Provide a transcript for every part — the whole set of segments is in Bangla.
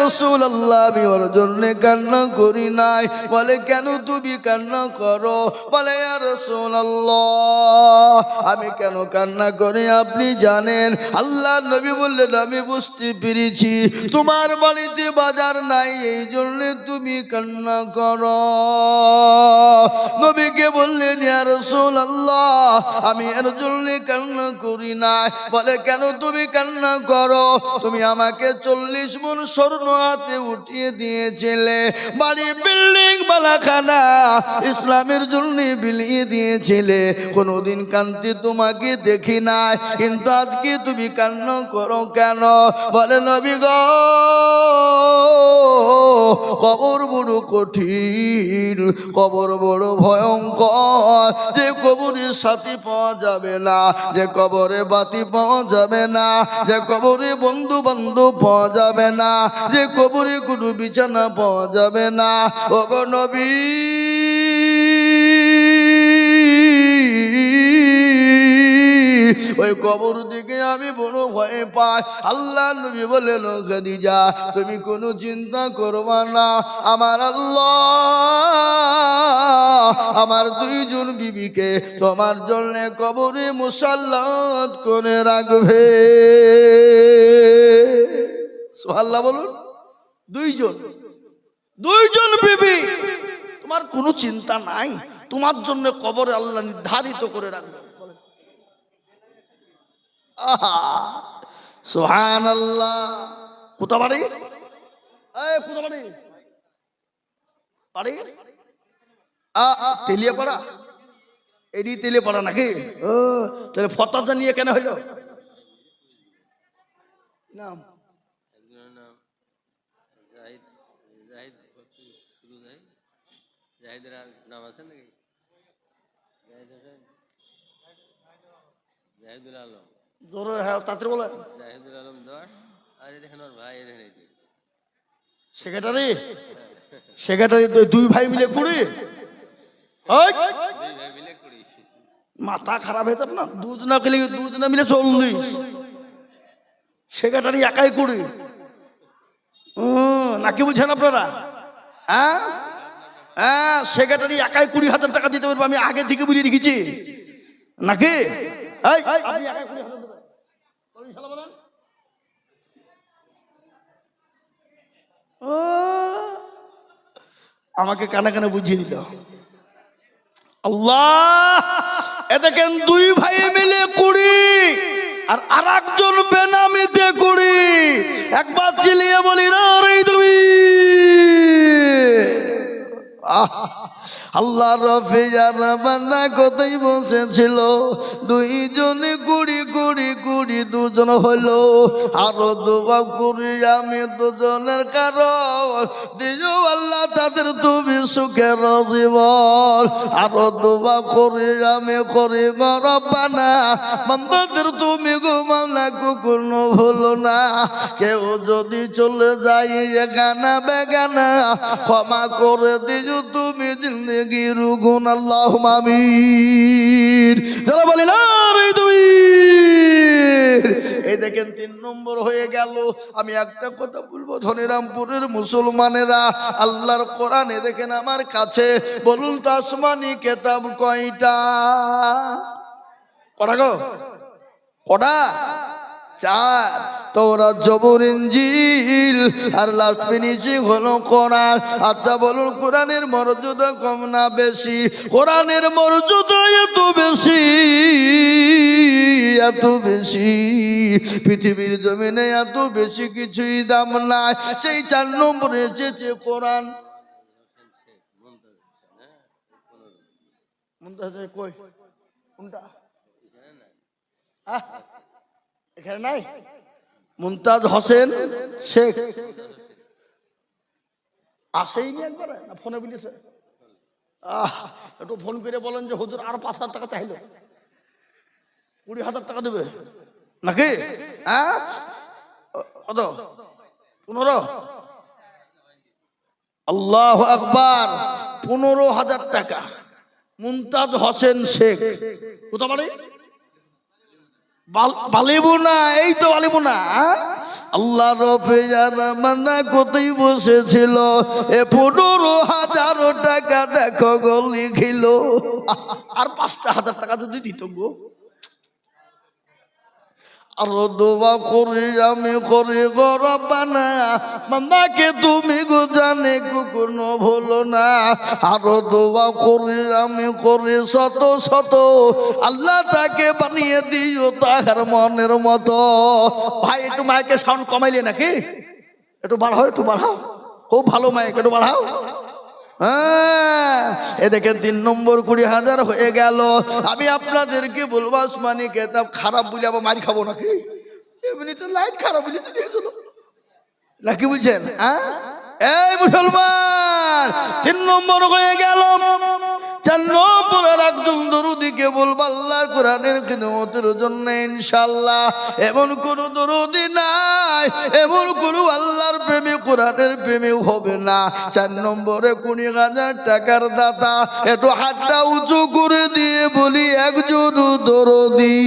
রাসূলুল্লাহ আমি ওর জন্য কান্না করি নাই। বলে কেন তুমি কান্না করো? বলে ইয়া রাসূলুল্লাহ আমি কেন কান্না করি আপনি জানেন? আল্লাহর নবী বললেন আমি বুঝতে পেরেছি তোমার বাড়িতে বাজার নাই এই জন্য তুমি কান্না করো। নবীকে বললেন ইয়া রাসূলুল্লাহ আমি এর জন্য কান্না করি না। বলে কেন তুমি কান্না করো? তুমি আমাকে 40 মণ স্বর্ণ হাতে উঠিয়ে দিয়েছিলে, বাড়ি বিল্ডিং বালাখানা ইসলামের জন্য বিলিয়ে দিয়েছিলে, কোনোদিন কান্তি তোমাকে দেখি নাই, কিন্তু আজকে তুমি কান্না করো কেন? বলে নবী গো কবর বড় কঠিন, কবর বড় ভয়ঙ্কর, যে কবরে সাথী পাওয়া যাবে না, যে কবরে বাতি পাওয়া যাবে না, যে কবরে বন্ধু বান্ধব পাওয়া যাবে না, যে কবরে কোনো বিছানা পাওয়া যাবে না। ওগো নবী ওই কবর দিকে আমি বড় ভয় পাই। আল্লাহ নবী বললেন খাদিজা তুমি কোনো চিন্তা করবা না, আমার আল্লাহ আমার 2 জন বিবিকে তোমার জন্য কবরে মুসাল্লাত করে রাখবে। সুবহানাল্লাহ বলুন। 2 জন বিবি, তোমার কোনো চিন্তা নাই, তোমার জন্য কবরে আল্লাহ নির্ধারিত করে রাখবে। সুবহানাল্লাহ। কোথা বাড়ি? কোথা বাড়ি? বাড়ি তেলিয়াপাড়া। এডি তেলিয়াপাড়া নাকি? ও তাহলে ফতোয়া নিয়ে কেন হইল? নাম জাহিদের নাম আছে নাকি? জাহিদুল আলম জোরে হ্যাঁ তাড়াতাড়ি বলেন। জাহিদুল আলম 10 আর এই দেখেন ওর ভাই, এই দেখেন এই সেক্রেটারি 2 ভাই মিলে 20। ওই 2 ভাই মিলে 20। মাথা খারাপ হয়ে যাবে না? 2 জনা মিলে 40। সেক্রেটারি একাই 20। নাকি বুঝেন আপনারা? হ্যাঁ হ্যাঁ সেক্রেটারি একাই 20,000 টাকা দিতে পারবো, আমি আগে থেকে বুঝিয়ে রেখেছি নাকি? আমাকে কানে কানে বুঝিয়ে দিল আল্লাহ। এ দেখেন 2 ভাই মিলে 20 আর আরেকজন বেনামিতে 20। একবার চিলিয়ে বলি না রে তুমি। আল্লাহ রফি যারা বান্দা কোথায় বসেছিল, 2 জনে 20 2 জন হলো। আরো দোয়া করি আমি 2 জনের কারণ দিও আল্লাহ তাদের তুমি সুখের জীবন। আরো দোয়া করি আমি করি রব্বানা বান্দাদের তুমি ঘুমালা কখনো ভুলো না। কেউ যদি চলে যায় এগানা বেগানা ক্ষমা করে দিও তুমি জিন্দেগির গুণ। আল্লাহুম্মা আমিন। যারা বলি না রে তুমি। এই দেখেন 3 নম্বর হয়ে গেল। আমি একটা কথা বলবো ধনিরামপুরের মুসলমানেরা, আল্লাহর কোরআনে দেখেন আমার কাছে বলুন তো আসমানি কিতাব কয়টা? কটা গো? কটা? 4। তোরা জবর ইনজিল আর লাস্ট ফিনিশিং হলো কোরআন। আচ্ছা বলুন কোরআনের মর্যাদা কম না বেশি? কোরআনের মর্যাদা এত বেশি, এত বেশি, পৃথিবীর জমিনে এত বেশি কিছুই দাম নাই। সেই 4 নম্বরে এসেছে কোরআন। কই কোনটা? এখানে নাই? মুমতাজ হোসেন শেখ আসেইনি একবারে না ফোনে বলেছে? একটু ফোন করে বলেন যে হুজুর আর 5,000 টাকা চাইলো, 20,000 টাকা দেবে নাকি? হ্যাঁ কত? 15। আল্লাহু আকবার। 15,000 টাকা মুমতাজ হোসেন শেখ। কোথা বাড়ি? বালিবু না, এই তো বালিবু না। আল্লাহ রফিজার মানা কোথায় বসেছিল, এ 15,000 টাকা দেখো গো লিখিল। আর 5,000 টাকা যদি দিত গো, আরো দোয়া করি আমি করি গো রব্বানা, মান্দাকে তুমি গো জানে কোনো ভুলো না। আরো দোয়া করি আমি করি শত শত, আল্লাহ তাকে বানিয়ে দিও তাহার মনের মতো। ভাই একটু মাইকে সাউন্ড কমাইলে নাকি, একটু বাড়াও, একটু বাড়াও, খুব ভালো মাইক, একটু বাড়াও। হ্যাঁ, এ দেখেন 3 নম্বর 20,000 হয়ে গেল। আমি আপনাদেরকে বলবো আসমানি কেতাব খারাপ বলে আবার মারি খাবো নাকি? এমনি তো লাইট খারাপ বলে তো দিয়েছিল নাকি, বুঝছেন? হ্যাঁ, এই মুসলমান 3 নম্বর হয়ে গেল। 4 নম্বরের একজন দরুদিকে বলবো আল্লাহর কোরআনের খিদমতের জন্য ইনশাআল্লাহ। এমন কোন দরুদি নাই, এমন কোন আল্লাহর প্রেমে কোরআনের প্রেমে হবে না। 4 নম্বরে 20,000 টাকার দাতা, একটু হাতটা উঁচু করে দিয়ে বলি একজন দরদি।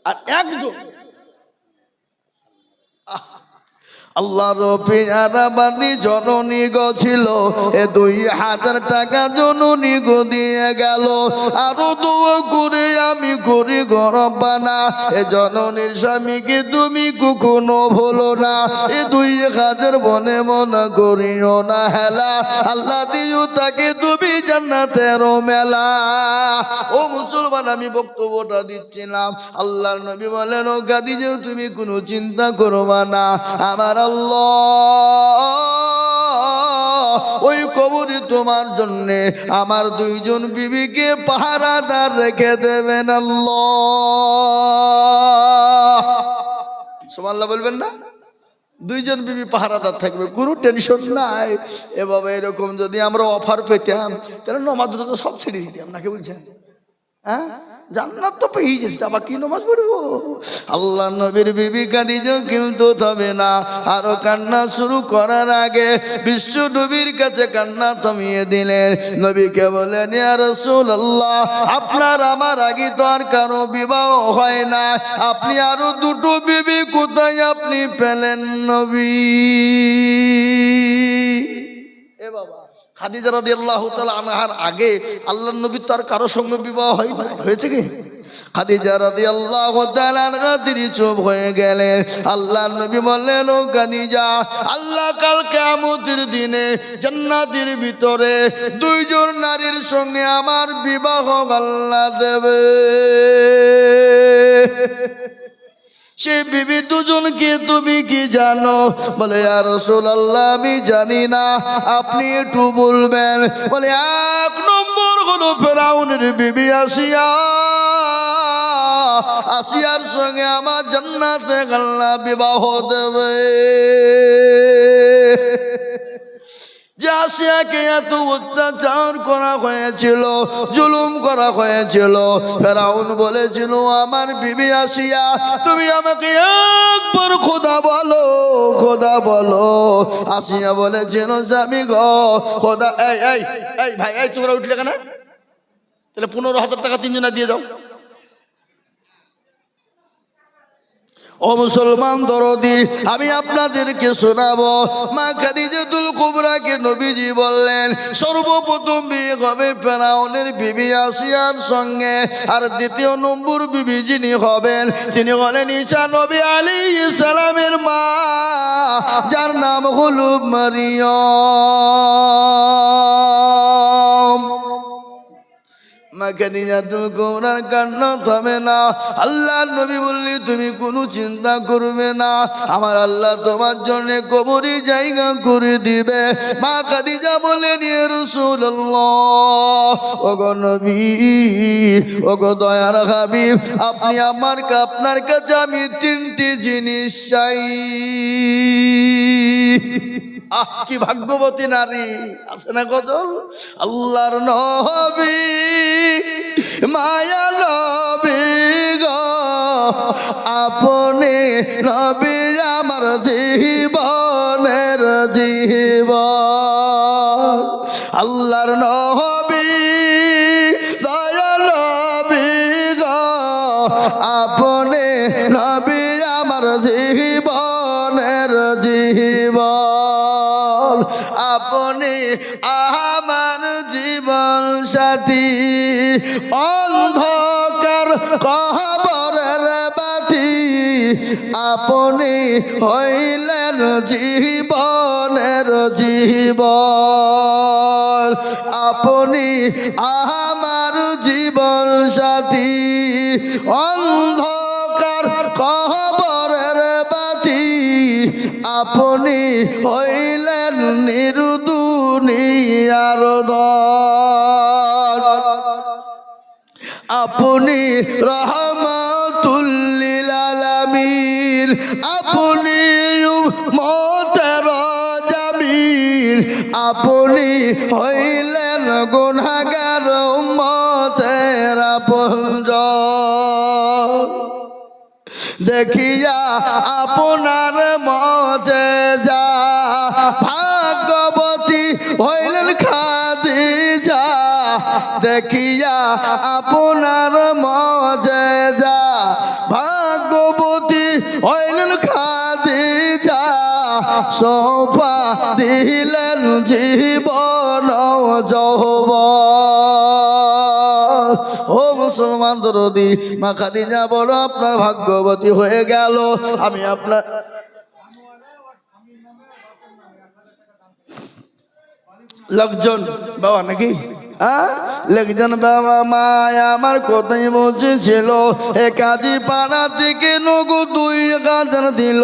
আর একজন আল্লাহর পেয়ারা বান্দি জননী গো ছিল, এ 2,000 টাকা জননী গো দিয়ে গেল। আরো দোয়া করে আমি করি গো রব্বানা, এ জননীর স্বামীকে তুমি কখনো ভুলো না। এ 2,000 বনে মনে করিও না হেলা, আল্লাহ দিও তাকে তুমি জান্নাতের মেলা। ও মুসলমান, আমি বক্তব্যটা দিচ্ছিলাম, আল্লাহর নবী বলেন ও খাদিজা তুমি কোনো চিন্তা করবা না, আমার ওই কবরে তোমার জন্য আমার 2 জন বিবিকে পাহারাদার রেখে দেবেন আল্লাহ। সুবহানাল্লাহ বলবেন না? 2 জন বিবি পাহারাদার থাকবে, কোনো টেনশন নাই। এভাবে এরকম যদি আমরা অফার পেতাম তাহলে নামাজ তো সব ছেড়ে দিতাম নাকি, বলছেন? হ্যাঁ, জান্নাত তো পেয়ে যেত, আবার কি নামাজ পড়বো? আল্লাহ নবীর বিবি খাদিজা কিন্তু তবে না, আরো কান্না শুরু করার আগে বিশ্ব নবীর কাছে কান্না থামিয়ে দিলেন। নবীকে বলেন ইয়া রাসূলুল্লাহ, আপনার আমার আগে তো আর কারো বিবাহ হয় না, আপনি আরো 2টো বিবি কোথায় আপনি পেলেন নবী? এ বাবা, খাদিজা রাদিয়াল্লাহু তাআলা আনহার আগে আল্লাহর নবী তার কারো সঙ্গে বিবাহ হয় না, হয়েছে কি? খাদিজা রাদিয়াল্লাহু তাআলা আনহা তিনি চুপ হয়ে গেলেন। আল্লাহর নবী বললেন ও খাদিজা, আল্লাহ কাল কিয়ামতের দিনে জান্নাতের ভিতরে 2 জন নারীর সঙ্গে আমার বিবাহ আল্লাহ দেবে। সে বিবি 2 জনকে তুমি কি জানো? বলে ইয়া রাসূলুল্লাহ আমি জানি না, আপনি একটু বলবেন। বলে 1 নম্বর হলো ফেরাউনের বিবি আসিয়া, আসিয়ার সঙ্গে আমার জান্নাতে আল্লাহ বিবাহ দেবে। যে আসিয়াকে এত অত্যাচার করা হয়েছিল, জুলুম করা হয়েছিল, ফেরাউন বলেছিল আমার বিবি আসিয়া তুমি আমাকে একবার খোদা বলো, খোদা বলো। আসিয়া বলেছিল স্বামী গো খোদা। এই এই এই ভাই, এই তোমরা উঠলে কেন? তাহলে 15,000 টাকা 3 জনা দিয়ে যাও। ও মুসলমান দরদি, আমি আপনাদেরকে শোনাবো মা খাদিজাতুল কুবরাকে নবীজি বললেন সর্বপ্রথম বিয়ে হবে ফেরাউনের বিবি আসিয়ার সঙ্গে। আর 2য় নম্বর বিবি যিনি হবেন তিনি হলেন ঈসা নবী আলাইহিস সালামের মা, যার নাম হলো মারিয়াম। মা খাদিজাতুল কুবরার কান্না থামে না। আল্লাহর নবী বললি তুমি কোনো চিন্তা করবে না, আমার আল্লাহ তোমার জন্য কবরে জায়গা করে দিবে। মা খাদিজা বলেন ইয়া রাসূলুল্লাহ, ওগো নবী, ওগো দয়ার হাবিব, আপনি আপনার কাছে আমি 3টি জিনিস চাই। আহ কি ভাগ্যবতী নারী, আছে না গজল? আল্লাহর নবী মায়া নবী গো, আপনি নবী আমার জীবনের জীবন। আল্লাহর নবী নবী আমার জীবনের জীবন, আপনি আমার জীবন সাথী, অন্ধকার কবরের বাতি, আপনি হইলেন জীবনের জীবন, আপনি আমার জীবন সাথী, অন্ধকার কবরের বাতি, আপনি হইলেন নির্দুনিয়ার দর, আপনি রহমাতুল লিল আলামিন, আপনি উম্মতের জামিল, আপনি হইলেন গুনাহগার উম্মতের আপনজন। দেখিয়া আপনার মুজিজা ভাগ্যবতী হইলেন খাদিজা, দেখিয়া আপনার মুজিজা ভাগ্যবতী হইলেন খাদিজা, সোফা দিলেন জীবন যৌবন। ও মুসলমান দরদি, মা খাদিজা বড় আপনার ভাগ্যবতী হয়ে গেল। আমি আপনার লোকজন বাবা নাকি লোকজন বাবা মায় আমার কোথায় বসেছিল, এ কাজী পাড়া থেকে নগদ 2000 দিল,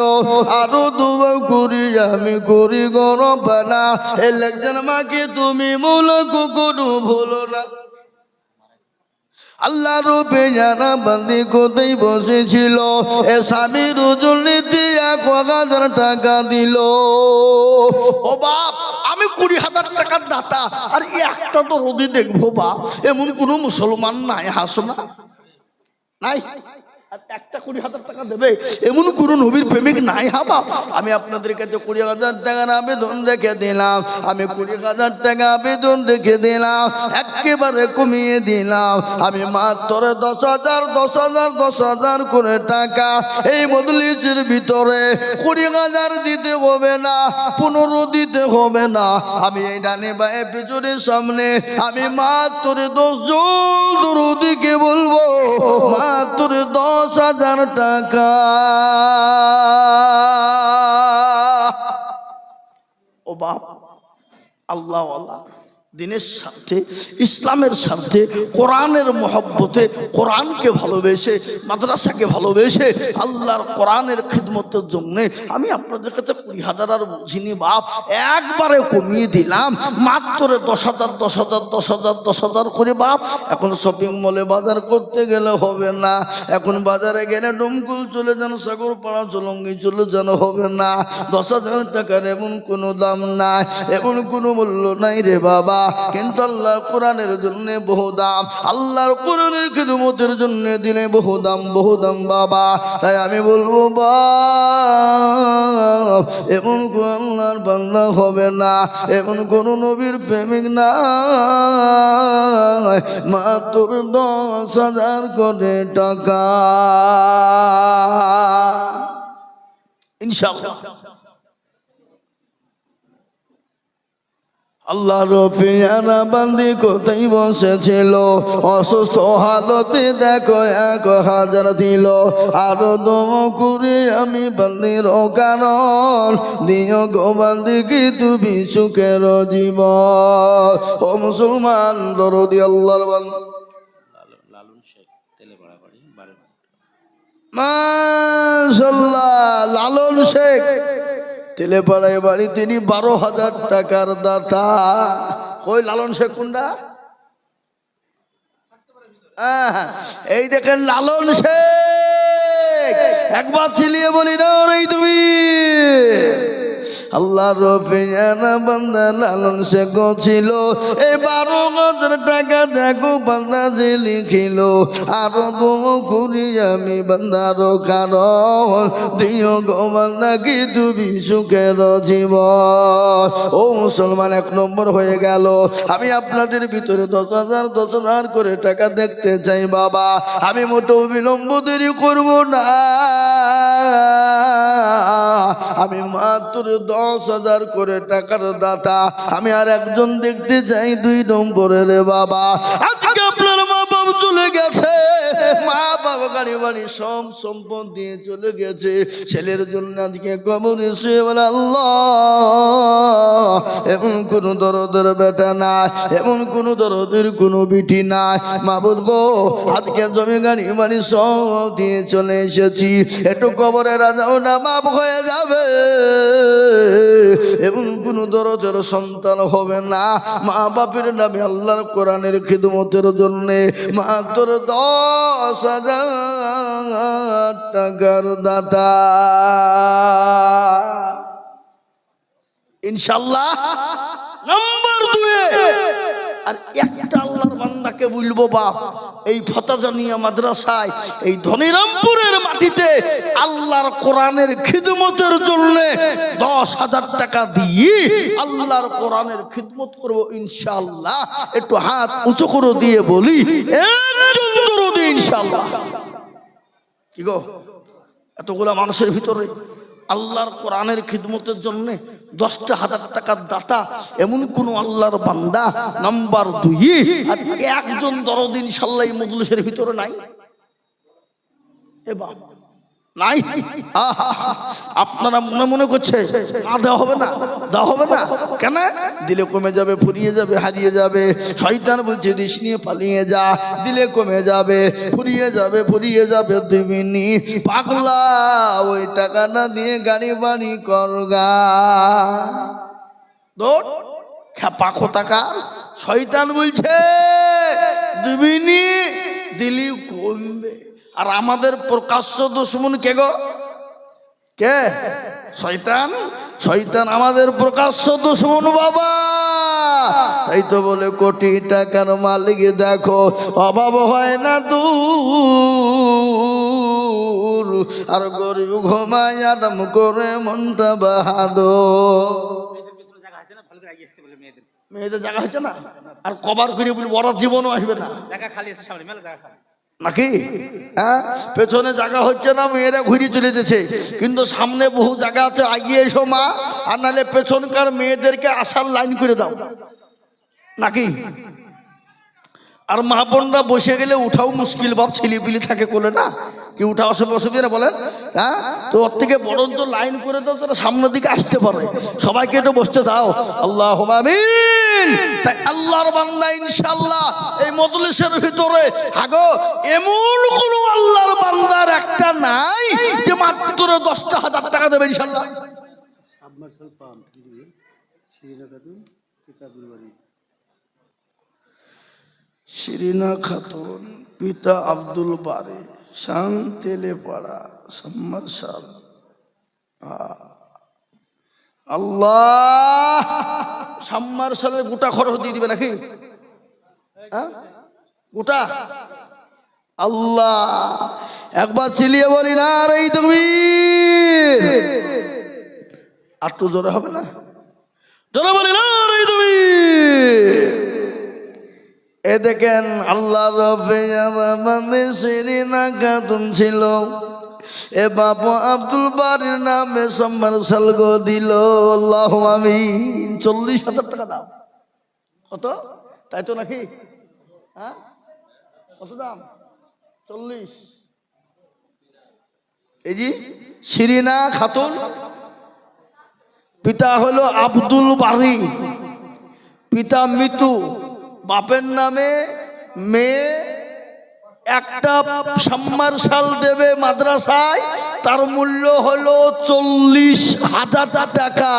আরো দুবার করি আমি করি গরম না, এ লোকজন মাকে তুমি মূল কুকুরু ভুলো না। আল্লাহ রূপে জানা বান্দি কোথায় বসেছিল, এ স্বামীর ওজন নিতে 1000 টাকা দিল। ও বাপ, আমি 20,000 টাকার দাতা, আর একটা তো রোদি দেখবো বাপ, এমন কোনো মুসলমান নাই, হাসো না নাই, একটা 20,000 টাকা দেবে এমন কোন নবীর প্রেমিক নাই। হা বাপ, আমি আপনাদের কাছে 20,000 টাকার আবেদন রেখে দিলাম, আমি 20,000 টাকা আবেদন রেখে দিলাম, একেবারে কমিয়ে দিলাম। আমি মাত্র 10,000 10,000 10,000 করে টাকা এই মজলিসের ভিতরে 20,000 দিতে হবে না, 15 দিতে হবে না। আমি এই ডানে বায়ে পেছনের সামনে আমি মাত্র 10 জন দরুদিকে বলবো, মাত্র 10,000 টাকা। ও বাপ, আল্লাহ আল্লাহ দিনের স্বার্থে, ইসলামের স্বার্থে, কোরআনের মহব্বতে, কোরআনকে ভালোবেসে, মাদ্রাসাকে ভালোবেসে, আল্লাহর কোরআনের খিদমতের জন্য আমি আপনাদের কাছে 20,000 আর বুঝিনি বাপ, একবারে কমিয়ে দিলাম মাত্র 10,000 10,000 10,000 10,000 করে বাপ। এখন শপিং মলে বাজার করতে গেলে হবে না, এখন বাজারে গেলে ডুমকুল চলে যান, সাগরপাড়া চলঙ্গি চলে যেন হবে না। 10,000 টাকার এমন কোনো দাম নাই, এমন কোনো মূল্য নাই রে বাবা, কিন্তু আল্লাহর কোরআনের জন্য বহু দাম, আল্লাহর কোরআনের খিদমতের জন্য দিলে বহু দাম বাবা। তাই আমি বলবো বাপ, এমন কোন আল্লাহর বান্দা হবে না, এমন কোন নবীর প্রেমিক না, মাত্র 10,000 করে টাকা ইনশাআল্লাহ। আল্লাহ রফিয়ানা বান্দি কোথায় বসেছিল, অসুস্থ হালতে দেখো 1,000 দিল, আরো দম করে আমি বান্দির কারণ দিও গো বান্দি কি তুমি সুখের জীবন। ও মুসলমান দরদি আল্লাহর বান্দা মাশাআল্লাহ, লালন শেখ তেলেপাড়ায় বাড়ি, তিনি 12,000 টাকার দাতা। কই লালন শেখ কোনটা? এই দেখেন লালন শেখ, একবার চিলিয়ে বলি না রে তুমি। আল্লাহ রফিয়ানা বান্দা লালন শেখ ছিল এই 12,000 টাকা দেখো বান্দা যে লিখিল আরো দোয়া করি আমি বান্দার কারণ দিও গো বান্দা কি তুমি সুখের জীবন। ও মুসলমান, 1 নম্বর হয়ে গেল। আমি আপনাদের ভিতরে 10,000 করে টাকা দেখতে চাই বাবা। আমি মোটেও বিলম্ব দেরি করব না। আমি মাত্র 10,000 করে টাকার দাতা। আমি আর একজন দেখতে চাই 2 নম্বরে রে বাবা। আজকে আপনার মা বাবা চলে গেছে, মা বাবা গাড়ি বাড়ি সব সম্পদ দিয়ে চলে গেছে। ছেলের জন্য আজকে কবরে শুয়ে বলে আল্লাহ এমন কোন দরদের বেটা না, এমন কোন দরদের কোন বিটি না। মাবুদ গো, আজকে জমি গাড়ি বাড়ি সব দিয়ে চলে এসেছি, একটু কবরে রাজাও না মাপ হয়ে যাবে। এমন কোন দরদের সন্তান হবে না। মা বাপের নামে আল্লাহর কোরআনের খিদমতের জন্য মাত্র 10,000 টাকার দাতা। ইনশাআল্লাহ নাম্বার 2। আর একটা আল্লাহর বান্দাকে বলবো বাপ, এই ফতাজানিয়া মাদ্রাসায় এই ধনিরামপুরের মাটিতে আল্লাহর কোরআনের খিদমতের জন্য 10,000 টাকা দিয়ে আল্লাহর কোরআনের খিদমত করব ইনশাআল্লাহ। একটু হাত উঁচু করে দিয়ে বলি একজন দরদি ইনশাআল্লাহ। কি গো, এতগুলা মানুষের ভিতরে আল্লাহর কোরআনের খিদমতের জন্য 10,000 টাকার দাতা এমন কোন আল্লাহর বান্দা নাম্বার 2 আর একজন দরদ ইনশাআল্লাহ এই মজলিসের ভিতরে নাই? এ বাবা নাই। আপনারা মনে করছে না দেওয়া হবে না, দেওয়া হবে না কেন? দিলে কমে যাবে, ফুরিয়ে যাবে, হারিয়ে যাবে। শয়তান বলছে দিস নিয়ে পালিয়ে যা, দিলে কমে যাবে, ফুরিয়ে যাবে, ফুরিয়ে যাবে। দিবিনি পাগলা, ওই টাকা না দিয়ে গাড়ি বাড়ি করগা। দৌড় খেপা কোথাকার। শয়তান বলছে দিবিনি, দিলি কমবে। আর আমাদের প্রকাশ্য দুশমন কে গো? কে? শয়তান। শয়তান আমাদের প্রকাশ্য দুশমন বাবা। তাই তো বলে কোটি টাকার মালিক দেখো অভাব হয় না দূর, আর গরিব ঘুমায় আরাম করে মনটা বাহাদুর। মেয়েদের জায়গা হচ্ছে না, আর কবার করে বলি বড় জীবনও আসবে না। জায়গা খালি আছে সামনে, মেলা জায়গা খালি নাকি? হ্যাঁ, পেছনে জায়গা হচ্ছে না, মেয়েরা ঘুরে চলে যেছে, কিন্তু সামনে বহু জায়গা আছে। আগিয়ে এসো মা, আর নাহলে পেছনকার মেয়েদেরকে আসার লাইন করে দাও নাকি? আর মা বোনরা বসে গেলে উঠাও মুশকিল বাপ, ছেলেপিলি থাকে কোলে না, কি উঠা অসুবিধা না বলেন? হ্যাঁ, তো ওর থেকে বরঞ্চ লাইন করে দাও, তোরা সামনের দিকে আসতে পারে, সবাইকে একটু বসতে দাও। আল্লাহুম্মা আমিন। তাই আল্লাহর বান্দা ইনশাআল্লাহ এই মজলিসের ভিতরে হাগো এমন কোন আল্লাহর বান্দার একটা নাই যে মাত্র 10,000 টাকা দেবে ইনশাআল্লাহ। সাবমার্শাল পাম্প দিয়ে শিরিনা খাতুন কিতাবুল বাড়ি। শিরিনা খাতুন পিতা আব্দুল বারি, শান্তিলে পাড়া, সাবমার্শাল। আল্লাহ সাবমার্শালের গোটা খরচ দিয়ে দিবে নাকি? গোটা আল্লাহ একবার চিলিয়ে বলি না রে তাকবীর। আর তো জোরে হবে না, জোরে বলি না রে তাকবীর। এ দেখেন আল্লাহ রব্বে শিরিনা খাতুন ছিল, এ বাবু আব্দুল বারির নামে সাবমার্শাল গো দিল। আল্লাহুম্মা আমিন। 40,000 টাকা দাম। কত? তাই তো নাকি? হ্যাঁ, কত দাম? 40। এই জি শিরিনা খাতুন, পিতা হলো আব্দুল বারি, পিতা মৃত্যু, বাপের নামে মেয়ে একটা সাবমার্শাল দেবে মাদ্রাসায়, তার মূল্য হলো 40,000 টাকা।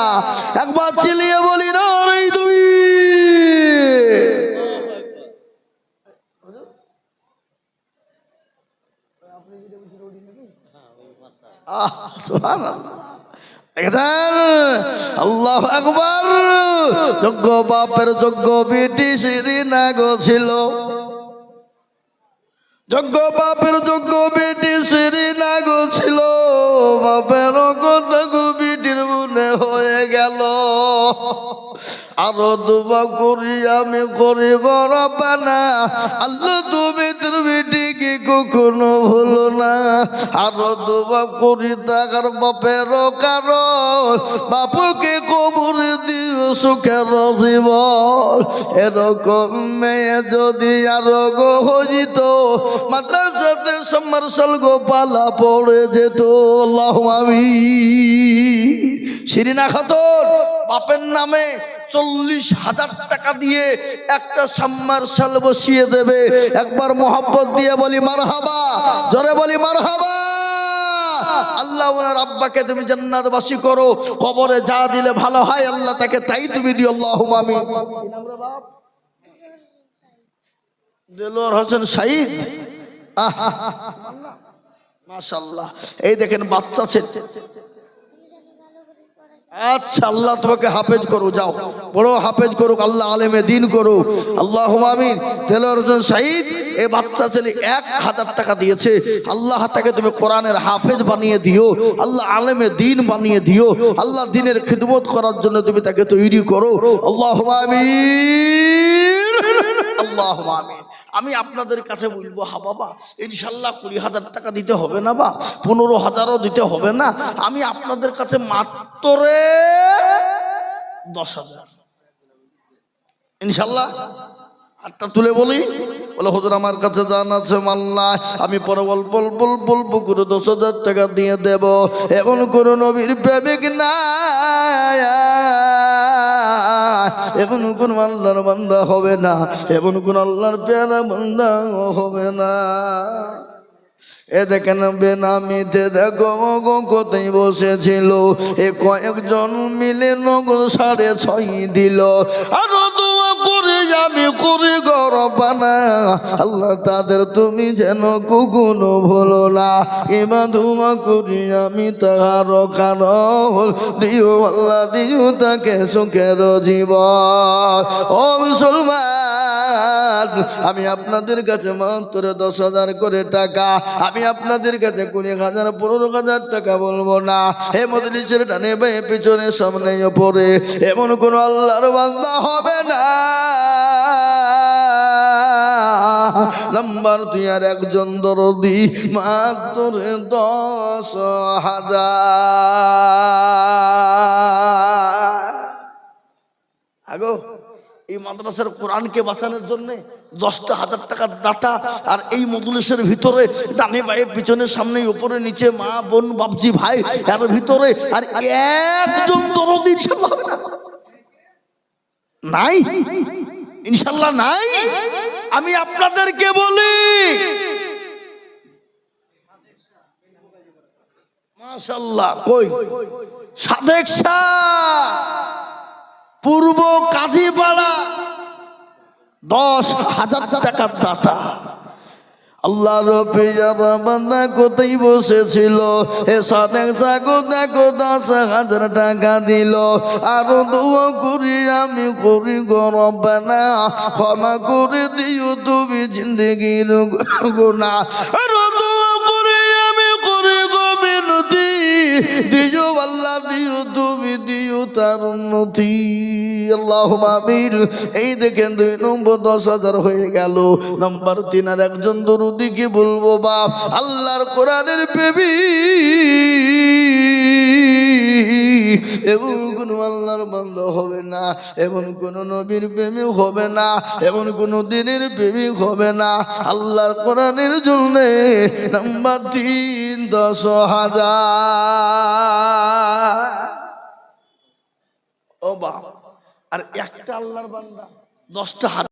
একবার চিলিয়ে বলি না রে তুমি। দেখেন আল্লাহু আকবার। যোগ্য বাপের যোগ্য বেটি শিরিনা গো ছিল, যোগ্য বাপের যোগ্য বেটি শিরিনা গো ছিল, বাপের কথা গো বেটির মনে হয়ে গেল। আরো দোয়া করি আমি করি রব্বানা, আল্লাহ তুমি তোর বেটিকে কখনো ভুলো না। আরো দোয়া করি তার বাপের কারণ বাপুকে কবরে দিও সুখের জীবন। এরকম মেয়ে যদি আরো গো হইত, মাদ্রাসাতে সমরসল গোপালা পড়ে যেত। আল্লাহু আমিন। শিরিনা খাতুন বাপের নামে 40,000 টাকা দিয়ে একটা সাবমার্শাল বসিয়ে দেবে। একবার মোহাব্বত দিয়ে বলি মারহাবা, জোরে বলি মারহাবা। আল্লাহ ওনার আব্বাকে তুমি জান্নাতবাসী করো, কবরে যা দিলে ভালো হয় আল্লাহ তাকে তাই তুমি দিও। আল্লাহুম্মা আমিন। কি নাম রে বাপ? দেলোয়ার হোসেন সাঈদ। মাশাআল্লাহ। এই দেখেন বাচ্চা ছেলে। আচ্ছা আল্লাহ তোমাকে হাফেজ করো, যাও বড় হাফেজ করুক আল্লাহ, আলেমে দিন করুক। আল্লাহুম্মা আমিন। দেলোয়ার হোসেন সাঈদ এই বাচ্চা ছেলে 1000 টাকা দিয়েছে। আল্লাহ তাকে তুমি কোরআনের হাফেজ বানিয়ে দিও, আল্লাহ আলেমে দিন বানিয়ে দিও, আল্লাহ দিনের খিদমত করার জন্য তুমি তাকে তৈরি করো। আল্লাহুম্মা আমিন, আল্লাহুম্মা আমিন। আমি আপনাদের কাছে বলবো, হা বাবা ইনশাল্লাহ 20,000 টাকা দিতে হবে না, বা 15,000ও দিতে হবে না। আমি আপনাদের কাছে মাত্র 10,000 ইনশাল্লাহ হাতটা তুলে বলি। বলে হুজুর আমার কাছে জান আছে মাল্লা, আমি পরে বলবো করে 10,000 টাকা দিয়ে দেব। এমন কোন নবীর প্রেমিক না, এমন কোন আল্লাহর বান্দা হবে না, এমন কোন আল্লাহর পেয়ারা বান্দা হবে না। এ দেখেন বেনামিতে দেখো গো কোথায় বসেছিল, এ কয়েকজন মিলে নগদ 6.5 দিল। আরো দোয়া করে আমি করি গো রব্বানা, আল্লাহ তাদের তুমি যেন কখনো ভুলো না। এবার দোয়া করি আমি তাহার কারণ দিও আল্লাহ, দিও তাকে সুখের জীবন। ও মুসলমান, আমি আপনাদের কাছে মাত্র 10,000 করে টাকা, আমি আপনাদের কাছে 20,000 15,000 টাকা বলবো না। হে মজলিসের ডানে বায়ে পিছনে সামনে পড়ে এমন কোন আল্লাহর বান্দা হবে না। নাম্বার 2 আর একজন দরদি মাত্র 10,000। আগো এই মাদ্রাসার কোরআনকে বাঁচানোর জন্য 10,000 টাকার দাতা, আর এই মজলিসের ভিতরে ডানে বায়ে পিছনে সামনে উপরে নিচে মা বোন বাপজি ভাই এর ভিতরে আর একজন দরদি ইনশাআল্লাহ হবে না? নাই ইনশাআল্লাহ নাই। আমি আপনাদেরকে বলি মাশাআল্লাহ, কই সাদেক শাহ পূর্ব কাজীপাড়া 10,000 টাকার দাতা। আল্লাহ রব্বানা কোথায় বসেছিল, এ সাদেক শাহ দেখো 10,000 টাকা দিল। আরো দোয়া করি আমি করি গো রব্বানা, ক্ষমা করে দিও তুমি জিন্দেগির গুনাহ। আরো দোয়া করি আমি করি গো মিনতি, দিও আল্লাহ দিও তুমি দিও তার উন্নতি। আল্লাহুম্মা আমিন। এই দেখেন 2 নম্বর 10,000 হয়ে গেল। নাম্বার 3 আর একজন দরুদিকে বলবো বাপ, আল্লাহর কোরআনের প্রেমিক এমন কোন আল্লাহর বান্দা হবে না, এমন কোন নবীর প্রেমিক হবে না, এমন কোন দিনের প্রেমিক হবে না। আল্লাহর কোরআনের জন্য নাম্বার 3 10,000। ও বাপ, আর একটা আল্লাহর বান্দা 10টা